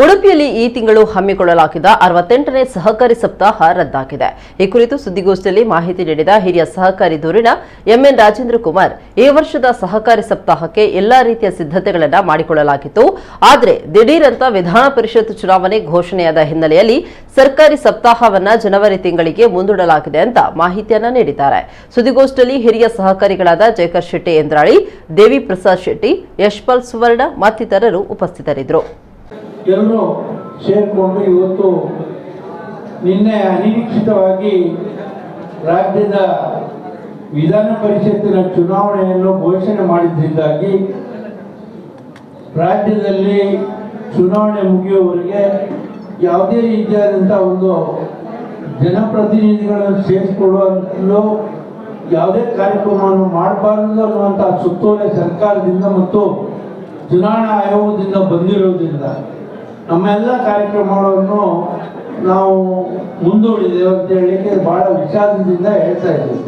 ಉಡುಪಿಯಲ್ಲಿ ಈ ತಿಂಗಳು ಹಮ್ಮಿಕೊಳ್ಳಲಾಗಿದ್ದ 68ನೇ ಸಹಕಾರಿ ಸಪ್ತಾಹ ರದ್ದಾಗಿದೆ. ಈ ಕುರಿತು ಸುದ್ದಿಗೋಷ್ಠಿಯಲ್ಲಿ ಮಾಹಿತಿ ನೀಡಿದ ಹಿರಿಯ ಸಹಕಾರಿ ಧುರೀಣ ಎಂಎನ್ ರಾಜೇಂದ್ರ ಕುಮಾರ್, ಈ ವರ್ಷದ ಸಹಕಾರಿ ಸಪ್ತಾಹಕ್ಕೆ ಎಲ್ಲಾ ರೀತಿಯ ಸಿದ್ಧತೆಗಳನ್ನು ಮಾಡಿಕೊಳ್ಳಲಾಗಿತ್ತು. ಆದರೆ ದಿಢೀರಂತ ವಿಧಾನ ಪರಿಷತ್ ಚುನಾವಣೆ ಘೋಷಣೆಯಾದ ಹಿನ್ನೆಲೆಯಲ್ಲಿ ಸರ್ಕಾರಿ ಸಪ್ತಾಹವನ್ನ ಜನವರಿ ತಿಂಗಳಿಗೆ ಮುಂದೂಡಲಾಗಿದೆ ಅಂತ ಮಾಹಿತಿಯನ್ನ ನೀಡಿದ್ದಾರೆ. ಸುದ್ದಿಗೋಷ್ಠಿಯಲ್ಲಿ ಹಿರಿಯ ಸಹಕಾರಿಗಳಾದ ಜಯಕರ ಶೆಟ್ಟಿ ಎಂದ್ರಾಳಿ, ದೇವಿ ಪ್ರಸಾದ್ ಶೆಟ್ಟಿ, ಯಶ್ಪಾಲ್ ಸುವರ್ಣ ಮತ್ತಿತರರು ಉಪಸ್ಥಿತರಿದ್ದರು. ಎಲ್ಲರೂ ಸೇರಿಕೊಂಡು ಇವತ್ತು ನಿನ್ನೆ ಅನಿರೀಕ್ಷಿತವಾಗಿ ರಾಜ್ಯದ ವಿಧಾನ ಪರಿಷತ್ತಿನ ಚುನಾವಣೆಯನ್ನು ಘೋಷಣೆ ಮಾಡಿದ್ದರಿಂದಾಗಿ ರಾಜ್ಯದಲ್ಲಿ ಚುನಾವಣೆ ಮುಗಿಯುವವರೆಗೆ ಯಾವುದೇ ರೀತಿಯಾದಂಥ ಒಂದು ಜನಪ್ರತಿನಿಧಿಗಳನ್ನು ಸೇರಿಸಿಕೊಳ್ಳಲು ಯಾವುದೇ ಕಾರ್ಯಕ್ರಮವನ್ನು ಮಾಡಬಾರದು ಅನ್ನುವಂಥ ಸುತ್ತೋಲೆ ಸರ್ಕಾರದಿಂದ ಮತ್ತು ಚುನಾವಣಾ ಆಯೋಗದಿಂದ ಬಂದಿರೋದ್ರಿಂದ ನಮ್ಮೆಲ್ಲ ಕಾರ್ಯಕ್ರಮಗಳನ್ನು ನಾವು ಮುಂದೂಡಿದ್ದೇವೆ ಅಂತ ಹೇಳಲಿಕ್ಕೆ ಬಹಳ ವಿಷಾದದಿಂದ ಹೇಳ್ತಾ ಇದ್ದೀವಿ.